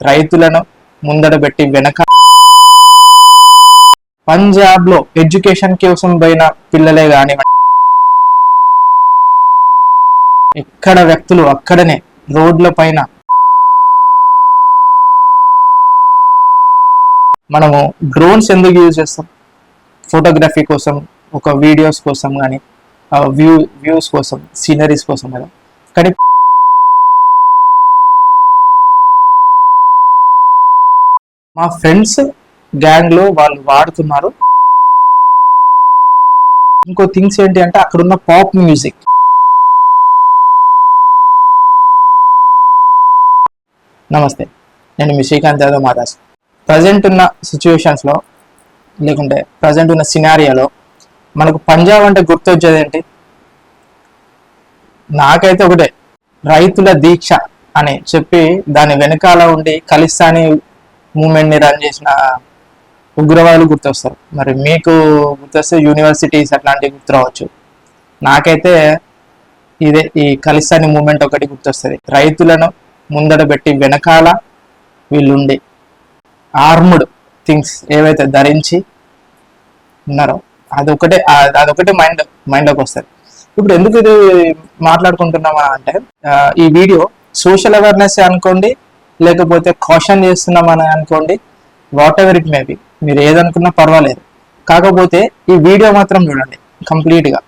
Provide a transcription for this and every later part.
రైతులను ముందడబెట్టి వెనక పంజాబ్ లో ఎడ్యుకేషన్ కోసం పోయిన పిల్లలే కానివ్వండి, ఎక్కడ వ్యక్తులు అక్కడనే రోడ్ల పైన మనము డ్రోన్స్ ఎందుకు యూజ్ చేస్తాం? ఫోటోగ్రఫీ కోసం, ఒక వీడియోస్ కోసం కానీ వ్యూస్ కోసం, సీనరీస్ కోసం కదా. కానీ మా ఫ్రెండ్స్ గ్యాంగ్ లో వాళ్ళు వాడుతున్నారు. ఇంకో థింగ్స్ ఏంటి అంటే అక్కడ ఉన్న పాప్ మ్యూజిక్. నమస్తే, నేను మీ శ్రీకాంత్ యాదవ్ మాదాస్. ప్రజెంట్ ఉన్న సిచ్యువేషన్స్లో లేకుంటే ప్రజెంట్ ఉన్న సినారియాలో మనకు పంజాబ్ అంటే గుర్తొచ్చేది ఏంటి? నాకైతే ఒకటే, రైతుల దీక్ష అని చెప్పి దాని వెనకాల ఉండి ఖలిస్తానీ మూమెంట్ని రన్ చేసిన ఉగ్రవాదులు గుర్తొస్తారు. మరి మీకు గుర్తొస్తే యూనివర్సిటీస్ అట్లాంటివి గుర్తు రావచ్చు. నాకైతే ఇదే ఈ ఖలిస్తానీ మూమెంట్ ఒకటి గుర్తొస్తుంది. రైతులను ముందడబెట్టి వెనకాల వీళ్ళుండి ఆర్మ్డ్ థింగ్స్ ఏవైతే ధరించి ఉన్నారో అదొకటే మైండ్లోకి వస్తుంది. ఇప్పుడు ఎందుకు ఇది మాట్లాడుకుంటున్నామా అంటే, ఈ వీడియో సోషల్ అవేర్నెస్ అనుకోండి, లేకపోతే కాషన్ చేస్తున్నామని అనుకోండి, what ever it may be, మీరు ఏదనుకున్నా పర్వాలేదు. కాకపోతే ఈ వీడియో మాత్రం చూడండి కంప్లీట్గా.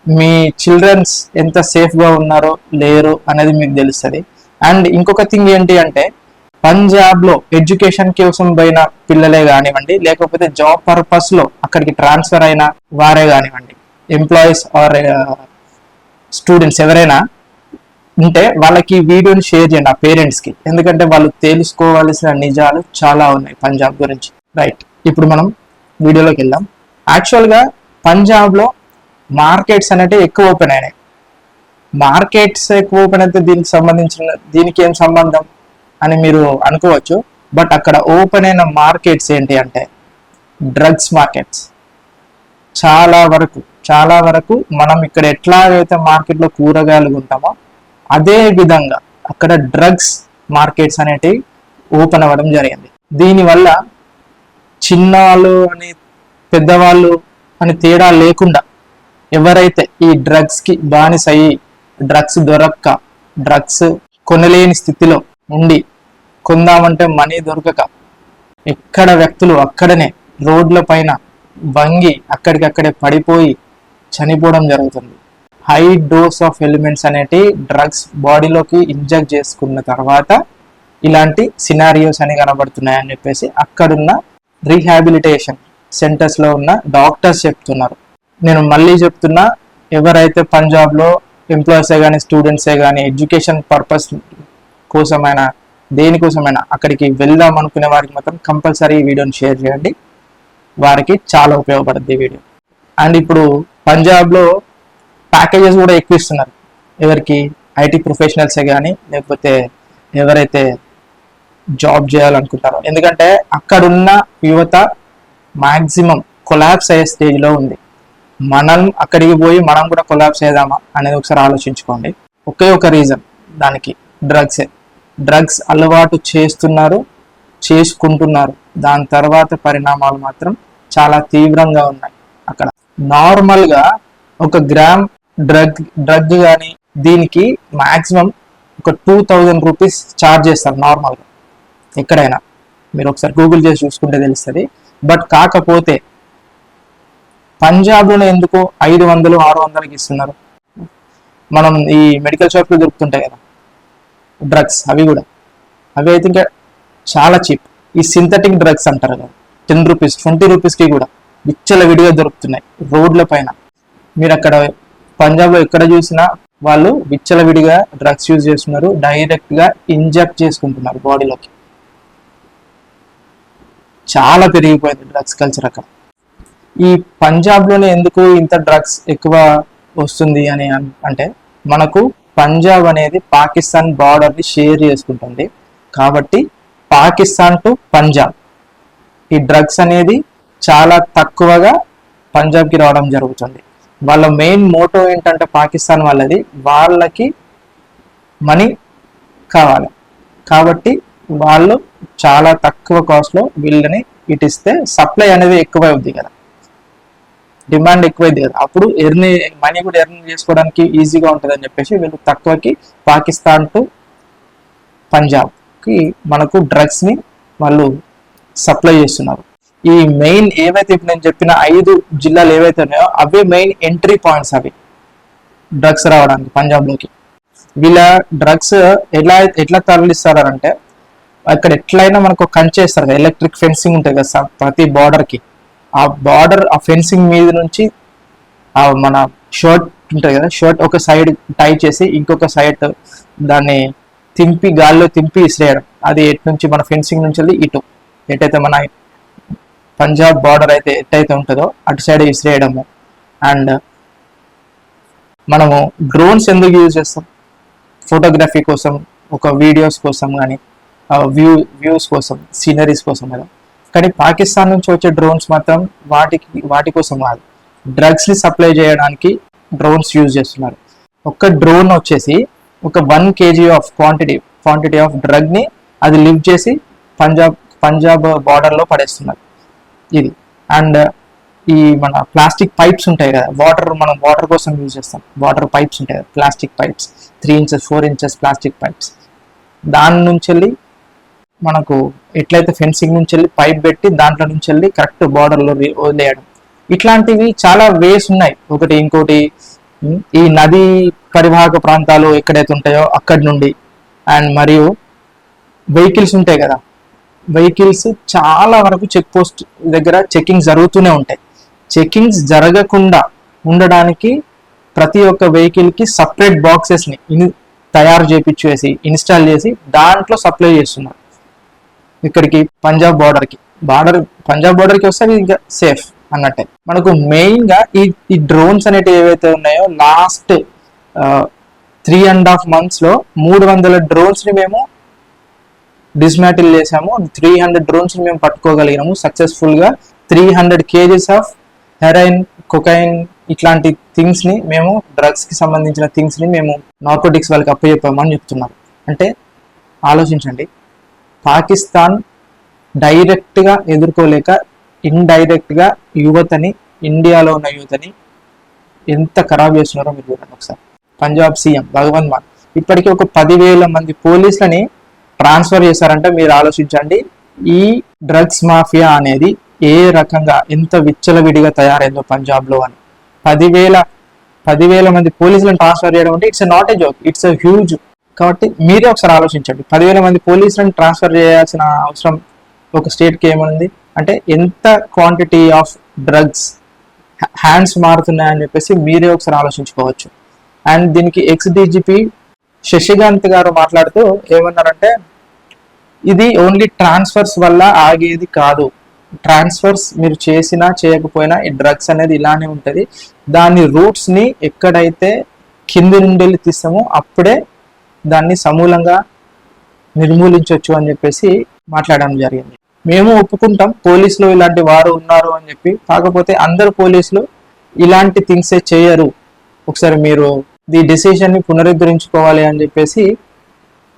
మీ చిల్డ్రన్స్ ఎంత సేఫ్గా ఉన్నారో లేరు అనేది మీకు తెలుస్తుంది. అండ్ ఇంకొక థింగ్ ఏంటి అంటే, పంజాబ్లో ఎడ్యుకేషన్ కోసం పోయిన పిల్లలే కానివ్వండి, లేకపోతే జాబ్ పర్పస్లో అక్కడికి ట్రాన్స్ఫర్ అయిన వారే కానివ్వండి, ఎంప్లాయీస్ ఆర్ స్టూడెంట్స్ ఎవరైనా ఉంటే వాళ్ళకి ఈ వీడియోని షేర్ చేయండి ఆ పేరెంట్స్కి. ఎందుకంటే వాళ్ళు తెలుసుకోవాల్సిన నిజాలు చాలా ఉన్నాయి పంజాబ్ గురించి. రైట్, ఇప్పుడు మనం వీడియోలోకి వెళ్దాం. యాక్చువల్గా పంజాబ్లో మార్కెట్స్ అనేవి ఎక్కువ ఓపెన్ అయినాయి. మార్కెట్స్ ఎక్కువ ఓపెన్ అయితే దీనికి ఏం సంబంధం అని మీరు అనుకోవచ్చు. బట్ అక్కడ ఓపెన్ అయిన మార్కెట్స్ ఏంటి అంటే డ్రగ్స్ మార్కెట్స్. చాలా వరకు మనం ఇక్కడ ఎట్లాగైతే మార్కెట్లో కూరగాయలు ఉంటామో అదే విధంగా అక్కడ డ్రగ్స్ మార్కెట్స్ అనేటివి ఓపెన్ అవ్వడం జరిగింది. దీనివల్ల చిన్నవాళ్ళు అని పెద్దవాళ్ళు అని తేడా లేకుండా ఎవరైతే ఈ డ్రగ్స్కి బానిస అయ్యి డ్రగ్స్ దొరక్క, డ్రగ్స్ కొనలేని స్థితిలో ఉండి, కొందామంటే మనీ దొరకక ఎక్కడ వ్యక్తులు అక్కడనే రోడ్ల పైన వంగి అక్కడికక్కడే పడిపోయి చనిపోవడం జరుగుతుంది. హై డోస్ ఆఫ్ ఎలిమెంట్స్ అనేటి డ్రగ్స్ బాడీలోకి ఇంజెక్ట్ చేసుకున్న తర్వాత ఇలాంటి సినారియోస్ అని కనబడుతున్నాయని చెప్పేసి అక్కడున్న రీహాబిలిటేషన్ సెంటర్స్లో ఉన్న డాక్టర్స్ చెప్తున్నారు. నేను మళ్ళీ చెప్తున్నా, ఎవరైతే పంజాబ్లో ఎంప్లాయీసే కానీ స్టూడెంట్సే కానీ ఎడ్యుకేషన్ పర్పస్ కోసమైనా దేనికోసమైనా అక్కడికి వెళ్దాం అనుకునే వారికి మాత్రం కంపల్సరీ ఈ వీడియోని షేర్ చేయండి. వారికి చాలా ఉపయోగపడుతుంది ఈ వీడియో. అండ్ ఇప్పుడు పంజాబ్లో ప్యాకేజెస్ కూడా ఎక్కువ ఇస్తున్నారు. ఎవరికి? ఐటీ ప్రొఫెషనల్సే కానీ లేకపోతే ఎవరైతే జాబ్ చేయాలనుకుంటారో. ఎందుకంటే అక్కడున్న యువత మ్యాక్సిమం కొలాప్స్ అయ్యే స్టేజ్లో ఉంది. మనం అక్కడికి పోయి మనం కూడా కొలాప్స్ అయ్యేదామా అనేది ఒకసారి ఆలోచించుకోండి. ఒకే ఒక రీజన్ దానికి, డ్రగ్స్ అలవాటు చేసుకుంటున్నారు. దాని తర్వాత పరిణామాలు మాత్రం చాలా తీవ్రంగా ఉన్నాయి. అక్కడ నార్మల్గా ఒక గ్రామ్ డ్రగ్ కానీ దీనికి మాక్సిమం ఒక 2000 రూపీస్ ఛార్జ్ చేస్తారు నార్మల్గా ఎక్కడైనా. మీరు ఒకసారి గూగుల్ చేసి చూసుకుంటే తెలుస్తుంది. బట్ కాకపోతే పంజాబ్లోనే ఎందుకు 500-600కి ఇస్తున్నారు? మనం ఈ మెడికల్ షాప్లో దొరుకుతుంటాయి కదా డ్రగ్స్, అవి అయితే ఇంకా చాలా చీప్. ఈ సింథటిక్ డ్రగ్స్ అంటారు కదా, 10 రూపీస్ 20 రూపీస్కి కూడా విచ్చల విడిగా దొరుకుతున్నాయి రోడ్ల పైన. మీరు అక్కడ పంజాబ్లో ఎక్కడ చూసినా వాళ్ళు విచ్చల విడిగా డ్రగ్స్ యూజ్ చేస్తున్నారు, డైరెక్ట్గా ఇంజెక్ట్ చేసుకుంటున్నారు బాడీలోకి. చాలా పెరిగిపోయింది డ్రగ్స్ కల్చర్ అక్కడ. ఈ పంజాబ్లోనే ఎందుకు ఇంత డ్రగ్స్ ఎక్కువ వస్తుంది అని అంటే, మనకు పంజాబ్ అనేది పాకిస్తాన్ బార్డర్ని షేర్ చేసుకుంటుంది. కాబట్టి పాకిస్తాన్ టు పంజాబ్ ఈ డ్రగ్స్ అనేది చాలా తక్కువగా పంజాబ్కి రావడం జరుగుతుంది. వాళ్ళ మెయిన్ మోటో ఏంటంటే పాకిస్తాన్ వాళ్ళకి మనీ కావాలి. కాబట్టి వాళ్ళు చాలా తక్కువ కాస్ట్లో వీళ్ళని ఇటు ఇస్తే సప్లై అనేది ఎక్కువ అవుద్ది కదా, డిమాండ్ ఎక్కువైంది కదా, అప్పుడు మనీ కూడా ఎర్న్ చేసుకోవడానికి ఈజీగా ఉంటుంది అని చెప్పేసి వీళ్ళు తక్కువకి పాకిస్తాన్ టు పంజాబ్కి మనకు డ్రగ్స్ని వాళ్ళు సప్లై చేస్తున్నారు. ఈ మెయిన్ ఏవైతే ఇప్పుడు నేను చెప్పిన 5 జిల్లాలు ఏవైతే ఉన్నాయో అవే మెయిన్ ఎంట్రీ పాయింట్స్, అవి డ్రగ్స్ రావడానికి పంజాబ్లోకి. వీళ్ళ డ్రగ్స్ ఎట్లా తరలిస్తారంటే అక్కడ ఎట్లయినా మనకు కంచె వేస్తారు కదా, ఎలక్ట్రిక్ ఫెన్సింగ్ ఉంటుంది కదా ప్రతి బార్డర్కి, ఆ ఫెన్సింగ్ మీద నుంచి మన షర్ట్ ఉంటుంది కదా, షర్ట్ ఒక సైడ్ టై చేసి ఇంకొక సైడ్ దాన్ని గాల్లో తింపి ఇసిరేయడం. అది ఎటు నుంచి మన ఫెన్సింగ్ నుంచి వెళ్ళి ఇటు ఎటైతే మన పంజాబ్ బార్డర్ అయితే ఎట్టయితే ఉంటుందో అటు సైడ్ ఇసిరేయడము. అండ్ మనము డ్రోన్స్ ఎందుకు యూజ్ చేస్తాం? ఫోటోగ్రఫీ కోసం, ఒక వీడియోస్ కోసం కానీ వ్యూస్ కోసం, సీనరీస్ కోసం కదా. కానీ పాకిస్తాన్ నుంచి వచ్చే డ్రోన్స్ మాత్రం వాటి కోసం కాదు, డ్రగ్స్ని సప్లై చేయడానికి డ్రోన్స్ యూజ్ చేస్తున్నారు. ఒక డ్రోన్ వచ్చేసి ఒక 1 kg ఆఫ్ క్వాంటిటీ ఆఫ్ డ్రగ్ని అది లిఫ్ట్ చేసి పంజాబ్ బార్డర్లో పడేస్తున్నారు ఇది. అండ్ ఈ మన ప్లాస్టిక్ పైప్స్ ఉంటాయి కదా, మనం వాటర్ కోసం యూజ్ చేస్తాం, వాటర్ పైప్స్ ఉంటాయి కదా, plastic pipes 3 inches 4 inches plastic pipes, దాని నుంచి వెళ్ళి మనకు ఎట్లయితే ఫెన్సింగ్ నుంచి వెళ్ళి పైప్ పెట్టి దాంట్లో నుంచి వెళ్ళి కరెక్ట్ బార్డర్లో వదిలేయడం. ఇట్లాంటివి చాలా వేస్ ఉన్నాయి. ఇంకోటి ఈ నదీ పరివాహక ప్రాంతాలు ఎక్కడైతే ఉంటాయో అక్కడి నుండి, అండ్ మరియు వెహికల్స్ ఉంటాయి కదా, వెహికల్స్ చాలా వరకు చెక్ పోస్ట్ దగ్గర చెకింగ్ జరుగుతూనే ఉంటాయి. చెకింగ్స్ జరగకుండా ఉండడానికి ప్రతి ఒక్క వెహికల్కి సపరేట్ బాక్సెస్ని తయారు చేపించేసి ఇన్స్టాల్ చేసి దాంట్లో సప్లై చేస్తున్నారు ఇక్కడికి పంజాబ్ బార్డర్కి వస్తే ఇంకా సేఫ్ అన్నట్టే. మనకు మెయిన్గా ఈ డ్రోన్స్ అనేటివి ఏవైతే ఉన్నాయో లాస్ట్ 3.5 months 300 డ్రోన్స్ని మేము డిస్మాటిల్ చేసాము. 300 డ్రోన్స్ని మేము పట్టుకోగలిగినాము సక్సెస్ఫుల్గా. 300 kgs ఆఫ్ హెరాయిన్, కొకైన్ ఇట్లాంటి థింగ్స్ని మేము, డ్రగ్స్కి సంబంధించిన థింగ్స్ని మేము నార్కోటిక్స్ వాళ్ళకి అప్పచెప్పామని చెప్తున్నారు. అంటే ఆలోచించండి, పాకిస్తాన్ డైరెక్ట్గా ఎదుర్కోలేక ఇండైరెక్ట్గా ఇండియాలో ఉన్న యువతని ఎంత ఖరాబ్ చేస్తున్నారో మీరు చూడండి ఒకసారి. పంజాబ్ సీఎం భగవంత్ మాన్ ఇప్పటికీ ఒక 10,000 మంది పోలీసులని ట్రాన్స్ఫర్ చేశారంటే మీరు ఆలోచించండి ఈ డ్రగ్స్ మాఫియా అనేది ఏ రకంగా ఎంత విచ్చలవిడిగా తయారైందో పంజాబ్లో అని. 10,000 మంది పోలీసులను ట్రాన్స్ఫర్ చేయడం అంటే it's not a joke, it's a huge. కాబట్టి మీరే ఒకసారి ఆలోచించండి, 10,000 మంది పోలీసులను ట్రాన్స్ఫర్ చేయాల్సిన అవసరం ఒక స్టేట్కి ఏమైంది అంటే ఎంత క్వాంటిటీ ఆఫ్ డ్రగ్స్ హ్యాండ్స్ మారుతున్నాయని చెప్పేసి మీరే ఒకసారి ఆలోచించుకోవచ్చు. అండ్ దీనికి ex-DGP శశికాంత్ గారు మాట్లాడుతూ ఏమన్నారంటే ఇది ఓన్లీ ట్రాన్స్ఫర్స్ వల్ల ఆగేది కాదు, ట్రాన్స్ఫర్స్ మీరు చేసినా చేయకపోయినా ఈ డ్రగ్స్ అనేది ఇలానే ఉంటుంది, దాని రూట్స్ని ఎక్కడైతే కింది నుండి వెళ్ళి తీస్తామో అప్పుడే దాన్ని సమూలంగా నిర్మూలించవచ్చు అని చెప్పేసి మాట్లాడడం జరిగింది. మేము ఒప్పుకుంటాం పోలీసులు ఇలాంటి వారు ఉన్నారు అని చెప్పి, కాకపోతే అందరు పోలీసులు ఇలాంటి థింగ్సే చేయరు, ఒకసారి మీరు ఈ డెసిషన్ని పునరుద్ధరించుకోవాలి అని చెప్పేసి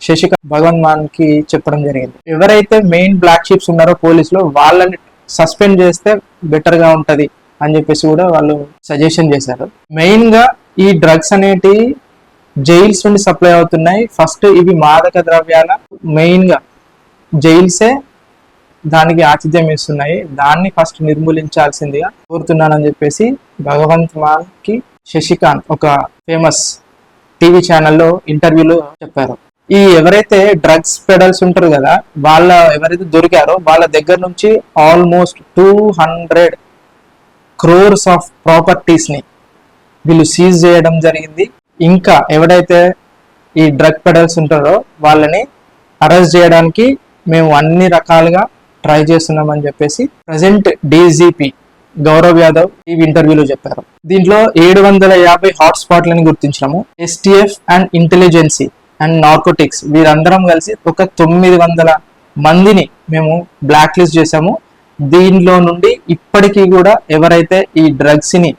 శశికాంత్ భగవంత్ మాన్ కి చెప్పడం జరిగింది. ఎవరైతే మెయిన్ బ్లాక్ షీప్స్ ఉన్నారో పోలీసులు వాళ్ళని సస్పెండ్ చేస్తే బెటర్ గా ఉంటది అని చెప్పేసి కూడా వాళ్ళు సజెషన్ చేశారు. మెయిన్ గా ఈ డ్రగ్స్ అనేటి జైల్స్ నుండి సప్లై అవుతున్నాయి. ఫస్ట్ ఇవి మాదక ద్రవ్యాల మెయిన్ గా జైల్సే దానికి ఆతిథ్యం ఇస్తున్నాయి, దాన్ని ఫస్ట్ నిర్మూలించాల్సిందిగా కోరుతున్నానని చెప్పేసి భగవంత్ మాన్ కి శశికాంత్ ఒక ఫేమస్ టీవీ ఛానల్లో ఇంటర్వ్యూలో చెప్పారు. ఈ ఎవరైతే డ్రగ్స్ పెడల్స్ ఉంటారు కదా, ఎవరైతే దొరికారో వాళ్ళ దగ్గర నుంచి ఆల్మోస్ట్ 200 crores ఆఫ్ ప్రాపర్టీస్ ని వీళ్ళు సీజ్ చేయడం జరిగింది. ఇంకా ఎవరైతే ఈ డ్రగ్ పెడల్స్ ఉంటారో వాళ్ళని అరెస్ట్ చేయడానికి మేము అన్ని రకాలుగా ట్రై చేస్తున్నామని చెప్పేసి ప్రజెంట్ DGP గౌరవ్ యాదవ్ ఈ ఇంటర్వ్యూలో చెప్పారు. దీంట్లో 750 హాట్స్పాట్లను గుర్తించాము. STF and intelligence and narcotics వీరందరం కలిసి ఒక 900 మందిని మేము బ్లాక్ లిస్ట్ చేసాము. దీనిలో నుండి ఇప్పటికీ కూడా ఎవరైతే ఈ డ్రగ్స్ ని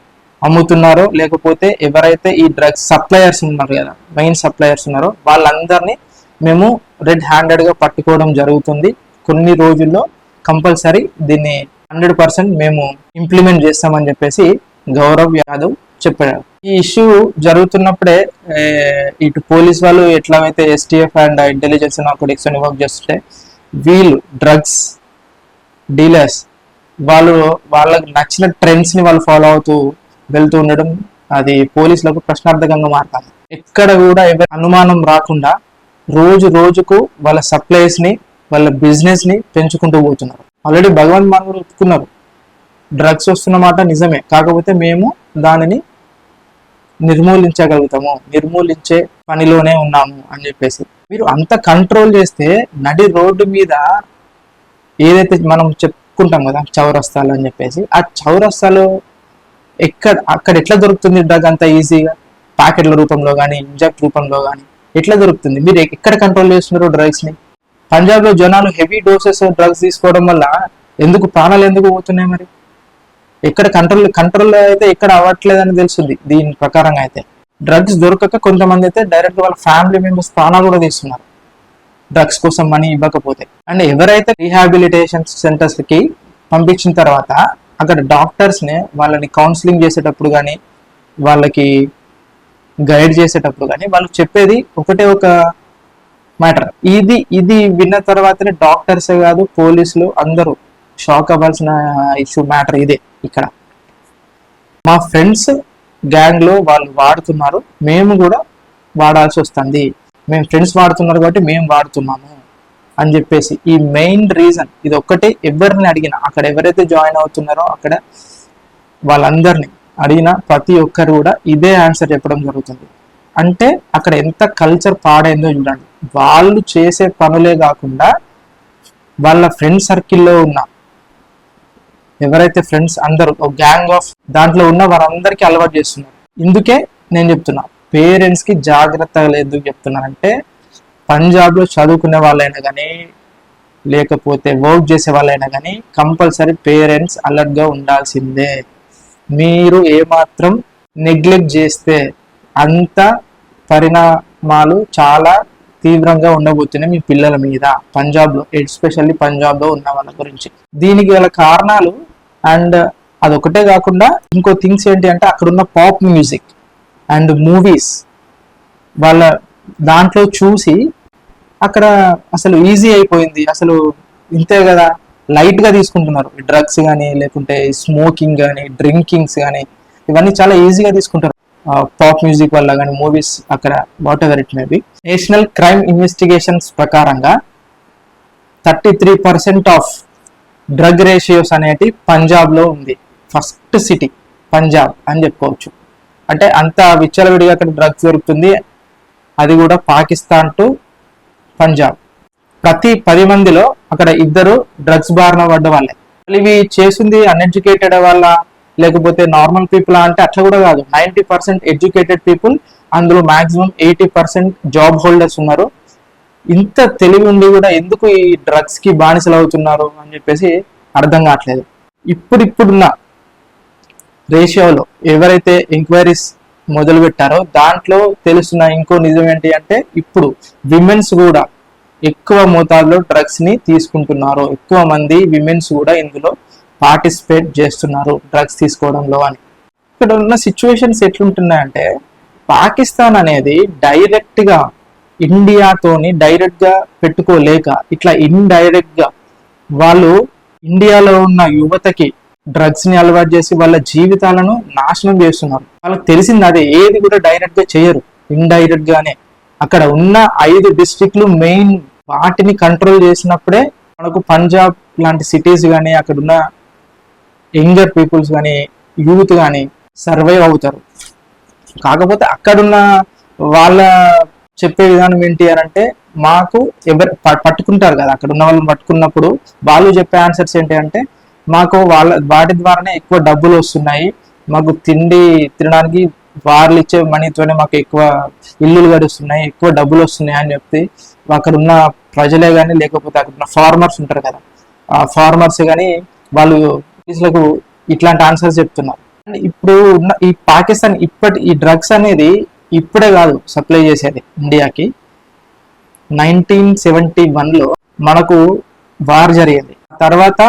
అమ్ముతున్నారో లేకపోతే ఎవరైతే ఈ డ్రగ్స్ సప్లయర్స్ ఉన్నారు కదా, మెయిన్ సప్లయర్స్ ఉన్నారో వాళ్ళందరినీ మేము రెడ్ హ్యాండెడ్గా పట్టుకోవడం జరుగుతుంది. కొన్ని రోజుల్లో కంపల్సరీ దీన్ని 100% మేము ఇంప్లిమెంట్ చేస్తామని చెప్పేసి గౌరవ్ యాదవ్ చెప్పారు. ఈ ఇష్యూ జరుగుతున్నప్పుడే ఇటు పోలీస్ వాళ్ళు ఎట్లయితే STF అండ్ ఇంటెలిజెన్స్ నార్కోటిక్స్ అని వర్క్ చేస్తుంటే, వీళ్ళు డ్రగ్స్ డీలర్స్ వాళ్ళకి నచ్చిన ట్రెండ్స్ ని వాళ్ళు ఫాలో అవుతూ వెళ్తూ ఉండడం అది పోలీసులకు ప్రశ్నార్థకంగా మారుతుంది. ఎక్కడ కూడా ఎవరి అనుమానం రాకుండా రోజు రోజుకు వాళ్ళ సప్లైస్ ని వాళ్ళ బిజినెస్ ని పెంచుకుంటూ పోతున్నారు. ఆల్రెడీ భగవంత్ మాన్ కూడా ఒప్పుకున్నారు, డ్రగ్స్ వస్తున్న మాట నిజమే, కాకపోతే మేము దానిని నిర్మూలించగలుగుతాము, నిర్మూలించే పనిలోనే ఉన్నాము అని చెప్పేసి. మీరు అంత కంట్రోల్ చేస్తే నడి రోడ్డు మీద ఏదైతే మనం చెప్పుకుంటాం కదా చౌరస్తాలు అని చెప్పేసి, ఆ చౌరస్తాలో అక్కడ ఎట్లా దొరుకుతుంది డ్రగ్ అంత ఈజీగా? ప్యాకెట్ల రూపంలో కానీ ఇంజెక్ట్ రూపంలో కానీ ఎట్లా దొరుకుతుంది? మీరు ఎక్కడ కంట్రోల్ చేస్తున్నారు డ్రగ్స్ ని? పంజాబ్ లో జనాలు హెవీ డోసెస్ డ్రగ్స్ తీసుకోవడం వల్ల ప్రాణాలు ఎందుకు పోతున్నాయి? మరి ఎక్కడ కంట్రోల్ అయితే ఎక్కడ అవ్వట్లేదని తెలుస్తుంది. దీని ప్రకారంగా అయితే డ్రగ్స్ దొరకక కొంతమంది అయితే డైరెక్ట్ వాళ్ళ ఫ్యామిలీ మెంబర్స్ ప్రాణాలు కూడా తీస్తున్నారు డ్రగ్స్ కోసం మనీ ఇవ్వకపోతే. అండ్ ఎవరైతే రీహాబిలిటేషన్ సెంటర్స్ కి పంపించిన తర్వాత అక్కడ డాక్టర్స్ ని వాళ్ళని కౌన్సిలింగ్ చేసేటప్పుడు కానీ వాళ్ళకి గైడ్ చేసేటప్పుడు కానీ వాళ్ళు చెప్పేది ఒకటే ఒక మ్యాటర్. ఇది విన్న తర్వాతనే డాక్టర్సే కాదు పోలీసులు అందరూ షాక్ అవ్వాల్సిన ఇష్యూ మ్యాటర్ ఇదే. ఇక్కడ మా ఫ్రెండ్స్ గ్యాంగ్ లో వాళ్ళు వాడుతున్నారు, మేము కూడా వాడాల్సి వస్తుంది, మేము ఫ్రెండ్స్ వాడుతున్నారు కాబట్టి మేము వాడుతున్నాము అని చెప్పేసి ఈ మెయిన్ రీజన్ ఇది ఒక్కటే. ఎవరిని అడిగినా అక్కడ ఎవరైతే జాయిన్ అవుతున్నారో అక్కడ వాళ్ళందరినీ అడిగిన ప్రతి ఒక్కరు కూడా ఇదే ఆన్సర్ చెప్పడం జరుగుతుంది. అంటే అక్కడ ఎంత కల్చర్ పాడైందో చూడండి. వాళ్ళు చేసే పనులే కాకుండా వాళ్ళ ఫ్రెండ్ సర్కిల్లో ఉన్న ఎవరైతే ఫ్రెండ్స్ అందరూ ఒక గ్యాంగ్ ఆఫ్ దాంట్లో ఉన్న వారందరికీ అలవాటు చేస్తున్నారు. ఇందుకే నేను చెప్తున్నా పేరెంట్స్ కి జాగ్రత్తగా ఎందుకు చెప్తున్నానంటే, పంజాబ్ లో చదువుకునే వాళ్ళైనా కానీ లేకపోతే వర్క్ చేసే వాళ్ళైనా కానీ కంపల్సరీ పేరెంట్స్ అలర్ట్ గా ఉండాల్సిందే. మీరు ఏమాత్రం నెగ్లెక్ట్ చేస్తే అంత పరిణామాలు చాలా తీవ్రంగా ఉండబోతున్నాయి మీ పిల్లల మీద. పంజాబ్ లో ఎస్పెషల్లీ పంజాబ్ లో ఉన్న వాళ్ళ గురించి దీనికి గల కారణాలు అండ్ అదొకటే కాకుండా ఇంకో థింగ్స్ ఏంటి అంటే అక్కడ ఉన్న పాప్ మ్యూజిక్ అండ్ మూవీస్ వాళ్ళ దాంట్లో చూసి అక్కడ అసలు ఈజీ అయిపోయింది. అసలు ఇంతే కదా, లైట్ గా తీసుకుంటున్నారు డ్రగ్స్ కానీ లేకుంటే స్మోకింగ్ కానీ డ్రింకింగ్స్ కానీ ఇవన్నీ చాలా ఈజీగా తీసుకుంటారు పాప్ మ్యూజిక్ వల్ల కానీ మూవీస్ అక్కడ what ever it may be. National crime investigations ప్రకారంగా 33% ఆఫ్ డ్రగ్ రేషియోస్ అనేటి పంజాబ్ లో ఉంది. ఫస్ట్ సిటీ పంజాబ్ అని చెప్పుకోవచ్చు. అంటే అంత విచ్చలవిడిగా అక్కడ డ్రగ్స్ దొరుకుతుంది, అది కూడా పాకిస్తాన్ టు పంజాబ్. ప్రతి 10 మందిలో అక్కడ 2 డ్రగ్స్ బారిన పడ్డ వాళ్ళే. ఇవి చేసింది అన్ఎడ్యుకేటెడ్ వాళ్ళ లేకపోతే నార్మల్ పీపుల్ అంటే అట్లా కూడా కాదు. 90% ఎడ్యుకేటెడ్ పీపుల్, అందులో మాక్సిమం 80% జాబ్ హోల్డర్స్ ఉన్నారు. ఇంత తెలివి ఉండి కూడా ఎందుకు ఈ డ్రగ్స్ కి బానిసలు అవుతున్నారు అని చెప్పేసి అర్థం కావట్లేదు. ఇప్పుడున్న రేషియోలో ఎవరైతే ఎంక్వైరీస్ మొదలు పెట్టారో దాంట్లో తెలుస్తున్న ఇంకో నిజం ఏంటి అంటే ఇప్పుడు విమెన్స్ కూడా ఎక్కువ మోతాదులో డ్రగ్స్ ని తీసుకుంటున్నారు. ఎక్కువ మంది విమెన్స్ కూడా ఇందులో పార్టిసిపేట్ చేస్తున్నారు డ్రగ్స్ తీసుకోవడంలో అని. ఇక్కడ ఉన్న సిచ్యువేషన్స్ ఎట్లుంటున్నాయంటే పాకిస్తాన్ అనేది డైరెక్ట్ గా ఇండియాతోని డైరెక్ట్ గా పెట్టుకోలేక ఇట్లా ఇండైరెక్ట్ గా వాళ్ళు ఇండియాలో ఉన్న యువతకి డ్రగ్స్ ని అలవాటు చేసి వాళ్ళ జీవితాలను నాశనం చేస్తున్నారు. వాళ్ళకి తెలిసింది అదే, ఏది కూడా డైరెక్ట్ గా చేయరు, ఇండైరెక్ట్ గానే. అక్కడ ఉన్న 5 డిస్ట్రిక్ట్లు మెయిన్ వాటిని కంట్రోల్ చేసినప్పుడే మనకు పంజాబ్ లాంటి సిటీస్ కానీ అక్కడ ఉన్న యంగర్ పీపుల్స్ కానీ యూత్ కానీ సర్వైవ్ అవుతారు. కాకపోతే అక్కడున్న వాళ్ళ చెప్పే విధానం ఏంటి అని అంటే మాకు ఎవరు పట్టుకుంటారు కదా, అక్కడ ఉన్న వాళ్ళని పట్టుకున్నప్పుడు వాళ్ళు చెప్పే ఆన్సర్స్ ఏంటి అంటే మాకు వాటి ద్వారానే ఎక్కువ డబ్బులు వస్తున్నాయి, మాకు తినడానికి వాళ్ళు ఇచ్చే మనీతోనే మాకు ఎక్కువ ఇల్లులు గడుస్తున్నాయి, ఎక్కువ డబ్బులు వస్తున్నాయి అని చెప్పి అక్కడ ఉన్న ప్రజలే కానీ లేకపోతే అక్కడ ఉన్న ఫార్మర్స్ ఉంటారు కదా, ఆ ఫార్మర్స్ కానీ వాళ్ళు పోలీసులకు ఇట్లాంటి ఆన్సర్స్ చెప్తున్నారు. ఇప్పుడు ఉన్న ఈ పాకిస్తాన్ ఈ డ్రగ్స్ అనేది ఇప్పుడే కాదు సప్లై చేసేది ఇండియాకి. 1971లో మనకు వార్ జరిగింది. తర్వాత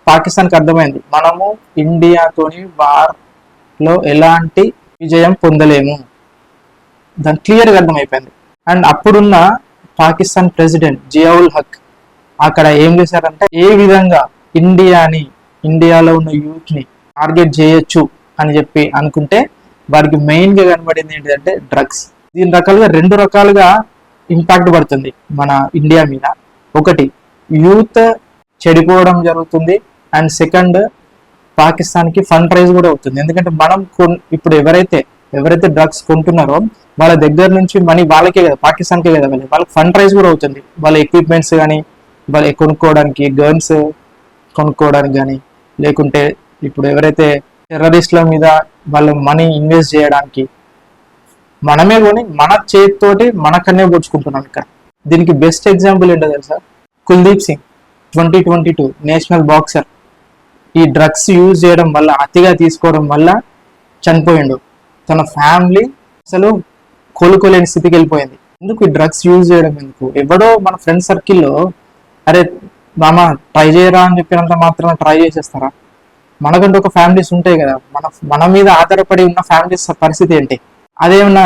పాకిస్తాన్కి అర్థమైంది మనము ఇండియాతోని వార్ లో ఎలాంటి విజయం పొందలేము, దాని క్లియర్గా అర్థమైపోయింది. అండ్ అప్పుడున్న పాకిస్తాన్ ప్రెసిడెంట్ జియావుల్ హక్ అక్కడ ఏం చేశారంటే ఏ విధంగా ఇండియాలో ఉన్న యూత్ ని టార్గెట్ చేయొచ్చు అని చెప్పి అనుకుంటే వారికి మెయిన్ గా కనబడింది ఏంటంటే డ్రగ్స్. దీని రకాలుగా 2 రకాలుగా ఇంపాక్ట్ పడుతుంది మన ఇండియా మీద. ఒకటి, యూత్ చెడిపోవడం జరుగుతుంది, అండ్ సెకండ్, పాకిస్తాన్కి ఫండ్ రైజ్ కూడా అవుతుంది. ఎందుకంటే మనం ఇప్పుడు ఎవరైతే డ్రగ్స్ కొంటున్నారో వాళ్ళ దగ్గర నుంచి మనీ వాళ్ళకే కదా, పాకిస్తాన్కే కదా వాళ్ళకి ఫండ్ రైజ్ కూడా అవుతుంది. వాళ్ళ ఎక్విప్మెంట్స్ కానీ వాళ్ళు కొనుక్కోవడానికి, గన్స్ కొనుక్కోవడానికి కానీ, లేకుంటే ఇప్పుడు ఎవరైతే టెర్రరిస్ట్ల మీద వాళ్ళ మనీ ఇన్వెస్ట్ చేయడానికి మనమే కొని మన చేతితోటి మనకన్నే పోల్చుకుంటున్నాం ఇక్కడ. దీనికి బెస్ట్ ఎగ్జాంపుల్ ఏంటో తెలుసా? కుల్దీప్ సింగ్ 2022 నేషనల్ బాక్సర్ ఈ డ్రగ్స్ యూజ్ చేయడం వల్ల, అతిగా తీసుకోవడం వల్ల చనిపోయిండు. తన ఫ్యామిలీ అసలు కోలుకోలేని స్థితికి వెళ్ళిపోయింది. ఎందుకు ఈ డ్రగ్స్ యూజ్ చేయడం? ఎందుకు? ఎవడో మన ఫ్రెండ్ సర్కిల్లో అరే మామ ట్రై చేయరా అని చెప్పినంత మాత్రం ట్రై చేసేస్తారా? మనకంటూ ఒక ఫ్యామిలీస్ ఉంటాయి కదా, మన మీద ఆధారపడి ఉన్న ఫ్యామిలీస్ పరిస్థితి ఏంటి? అదేమన్నా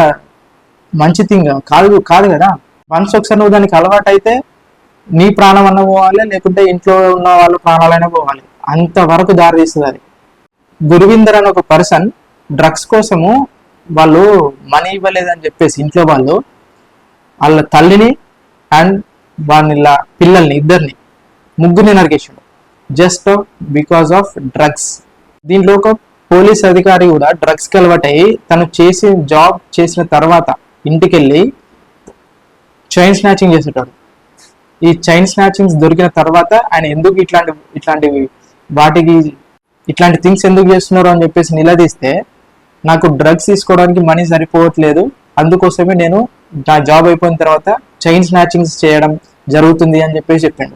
మంచి థింగ్ కాదు కదా. వన్స్ ఒకసారి నువ్వు దానికి అలవాటు అయితే నీ ప్రాణం అన్న పోవాలి, లేకుంటే ఇంట్లో ఉన్న వాళ్ళ ప్రాణాలైనా పోవాలి, అంతవరకు దారి తీస్తుంది అది. గురువిందర్ అని ఒక పర్సన్ డ్రగ్స్ కోసము వాళ్ళు మనీ ఇవ్వలేదని చెప్పేసి ఇంట్లో వాళ్ళ తల్లిని అండ్ వాళ్ళ పిల్లల్ని ఇద్దరిని ముగ్గురిని నరికేసాడు జస్ట్ బికాస్ ఆఫ్ డ్రగ్స్. దీంట్లో ఒక పోలీస్ అధికారి కూడా డ్రగ్స్ కి అలవాటై తను జాబ్ చేసిన తర్వాత ఇంటికి వెళ్ళి చైన్ స్నాచింగ్ చేసేటాడు. ఈ చైన్ స్నాచింగ్స్ దొరికిన తర్వాత ఆయన ఎందుకు ఇట్లాంటి థింగ్స్ ఎందుకు చేస్తున్నారు అని చెప్పేసి నిలదీస్తే, నాకు డ్రగ్స్ తీసుకోవడానికి మనీ సరిపోవట్లేదు, అందుకోసమే నేను నా జాబ్ అయిపోయిన తర్వాత చైన్ స్నాచింగ్స్ చేయడం జరుగుతుంది అని చెప్పేసి చెప్పిండు.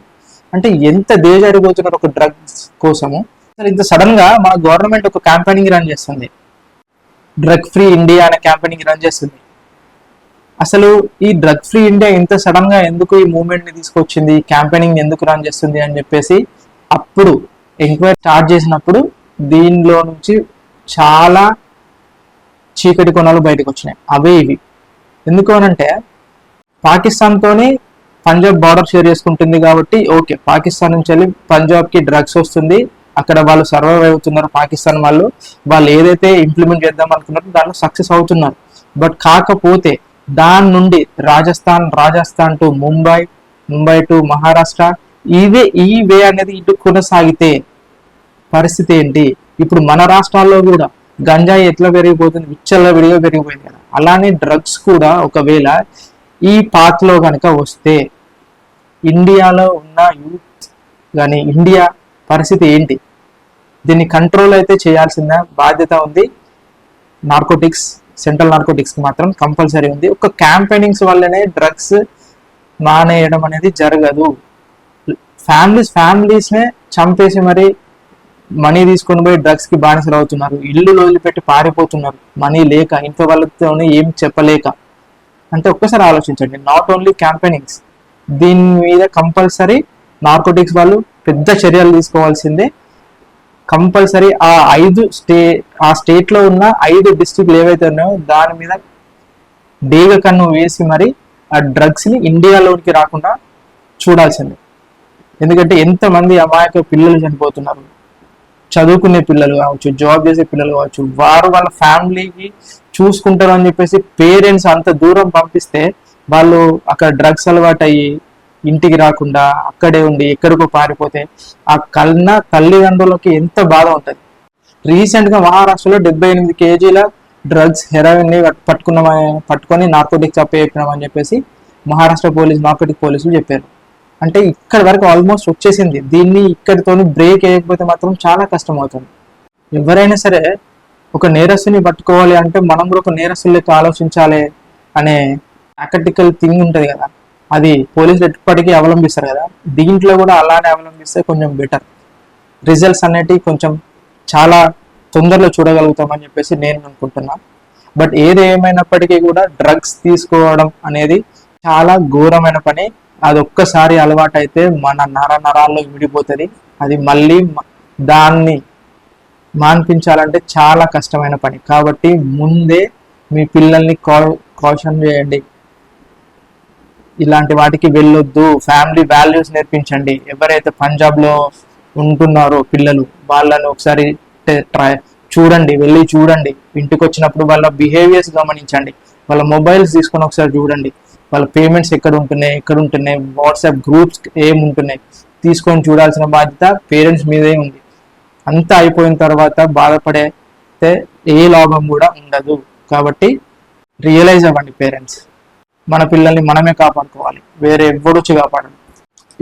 అంటే ఎంత దేజారిపోతున్నారు ఒక డ్రగ్స్ కోసము. ఇంత సడన్ గా మన గవర్నమెంట్ ఒక క్యాంపెయినింగ్ రన్ చేస్తుంది, డ్రగ్ ఫ్రీ ఇండియా అనే క్యాంపెయినింగ్ రన్ చేస్తుంది. అసలు ఈ డ్రగ్ ఫ్రీ ఇండియా ఇంత సడన్ గా ఎందుకు ఈ మూవ్మెంట్ ని తీసుకొచ్చింది, క్యాంపెయినింగ్ ఎందుకు రన్ చేస్తుంది అని చెప్పేసి అప్పుడు ఎంక్వైరీ స్టార్ట్ చేసినప్పుడు దీనిలో నుంచి చాలా చీకటి కొనాలు బయటకు వచ్చినాయి. అవే ఇవి. ఎందుకు అనంటే పాకిస్తాన్తోని పంజాబ్ బార్డర్ షేర్ చేసుకుంటుంది కాబట్టి ఓకే, పాకిస్తాన్ నుంచి వెళ్ళి పంజాబ్కి డ్రగ్స్ వస్తుంది, అక్కడ వాళ్ళు సర్వైవ్ అవుతున్నారు. పాకిస్తాన్ వాళ్ళు ఏదైతే ఇంప్లిమెంట్ చేద్దాం అనుకున్నారో దాంట్లో సక్సెస్ అవుతున్నారు. బట్ కాకపోతే దాని నుండి రాజస్థాన్ టు ముంబై టు మహారాష్ట్ర ఈ వే అనేది ఇటు కొనసాగితే పరిస్థితి ఏంటి? ఇప్పుడు మన రాష్ట్రాల్లో కూడా గంజాయి ఎట్లా పెరిగిపోతుంది, విచ్చల్లా విడిగా పెరిగిపోయింది కదా, అలానే డ్రగ్స్ కూడా ఒకవేళ ఈ పాత్లో కనుక వస్తే ఇండియాలో ఉన్న యూత్ కానీ ఇండియా పరిస్థితి ఏంటి? దీన్ని కంట్రోల్ అయితే చేయాల్సిన బాధ్యత ఉంది. సెంట్రల్ నార్కోటిక్స్ మాత్రం కంపల్సరీ ఉంది. ఒక క్యాంపెయినింగ్స్ వల్లనే డ్రగ్స్ మానేయడం అనేది జరగదు. ఫ్యామిలీస్నే చంపేసి మరి మనీ తీసుకొని పోయి డ్రగ్స్ కి బానిసలు అవుతున్నారు, ఇల్లు వదిలిపెట్టి పారిపోతున్నారు, మనీ లేక, ఇంట్లో వాళ్ళతో ఏం చెప్పలేక. అంటే ఒక్కసారి ఆలోచించండి, నాట్ ఓన్లీ క్యాంపెయినింగ్స్, దీని మీద కంపల్సరీ నార్కోటిక్స్ వాళ్ళు పెద్ద చర్యలు తీసుకోవాల్సిందే. కంపల్సరీ ఆ స్టేట్ లో ఉన్న 5 డిస్ట్రిక్ట్లు ఏవైతే ఉన్నాయో దాని మీద డేగ కన్ను వేసి మరి ఆ డ్రగ్స్ ని ఇండియాలోకి రాకుండా చూడాల్సిందే. ఎందుకంటే ఎంతమంది అమాయక పిల్లలు చనిపోతున్నారు, చదువుకునే పిల్లలు కావచ్చు, జాబ్ చేసే పిల్లలు కావచ్చు, వారు వాళ్ళ ఫ్యామిలీకి చూసుకుంటారు అని చెప్పేసి పేరెంట్స్ అంత దూరం పంపిస్తే వాళ్ళు అక్కడ డ్రగ్స్ అలవాటు అయ్యి ఇంటికి రాకుండా అక్కడే ఉండి ఎక్కడికో పారిపోతే ఆ తల్లిదండ్రులకి ఎంత బాధ ఉంటుంది. రీసెంట్ గా మహారాష్ట్రలో 78 కేజీల డ్రగ్స్ హెరాయిన్ ని పట్టుకొని నార్కోటిక్స్ అప్పచెప్పినామని చెప్పేసి మహారాష్ట్ర నార్కోటిక్ పోలీసులు చెప్పారు. అంటే ఇక్కడ వరకు ఆల్మోస్ట్ వచ్చేసింది. దీన్ని ఇక్కడితో బ్రేక్ వేయకపోతే మాత్రం చాలా కష్టం అవుతుంది. ఎవరైనా సరే ఒక నేరస్తుని పట్టుకోవాలి అంటే మనం కూడా ఒక నేరస్తుల లెక్క ఆలోచించాలి అనే ప్రాక్టికల్ థింగ్ ఉంటుంది కదా, అది పోలీసులు ఎప్పటికీ అవలంబిస్తారు కదా. దీంట్లో కూడా అలానే అవలంబిస్తే కొంచెం బెటర్ రిజల్ట్స్ అనేటివి కొంచెం చాలా తొందరలో చూడగలుగుతామని చెప్పేసి నేను అనుకుంటున్నా. బట్ ఏది ఏమైనప్పటికీ కూడా డ్రగ్స్ తీసుకోవడం అనేది చాలా ఘోరమైన పని. అది ఒక్కసారి అలవాటు అయితే మన నరాల్లో విడిపోతుంది. అది మళ్ళీ దాన్ని మాన్పించాలంటే చాలా కష్టమైన పని. కాబట్టి ముందే మీ పిల్లల్ని కాషన్ చేయండి, ఇలాంటి వాటికి వెళ్ళొద్దు. ఫ్యామిలీ వాల్యూస్ నేర్పించండి. ఎవరైతే పంజాబ్లో ఉంటున్నారో పిల్లలు, వాళ్ళని ఒకసారి చూడండి, వెళ్ళి చూడండి. ఇంటికి వచ్చినప్పుడు వాళ్ళ బిహేవియర్స్ గమనించండి. వాళ్ళ మొబైల్స్ తీసుకొని ఒకసారి చూడండి. వాళ్ళ పేమెంట్స్ ఎక్కడ ఉంటున్నాయి, వాట్సాప్ గ్రూప్స్ ఏముంటున్నాయి తీసుకొని చూడాల్సిన బాధ్యత పేరెంట్స్ మీదే ఉంది. అంతా అయిపోయిన తర్వాత బాధపడితే ఏ లాభం కూడా ఉండదు. కాబట్టి రియలైజ్ అవ్వండి పేరెంట్స్. మన పిల్లల్ని మనమే కాపాడుకోవాలి, వేరే ఎవ్వరు వచ్చి కాపాడండి.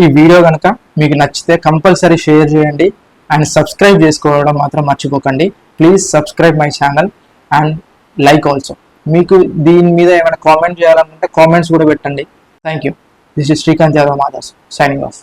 ఈ వీడియో కనుక మీకు నచ్చితే కంపల్సరీ షేర్ చేయండి అండ్ సబ్స్క్రైబ్ చేసుకోవడం మాత్రం మర్చిపోకండి. Please subscribe my channel and like also. మీకు దీని మీద ఏమైనా కామెంట్ చేయాలనుకుంటే కామెంట్స్ కూడా పెట్టండి. Thank you. This is Srikanth Yadav Madas signing off.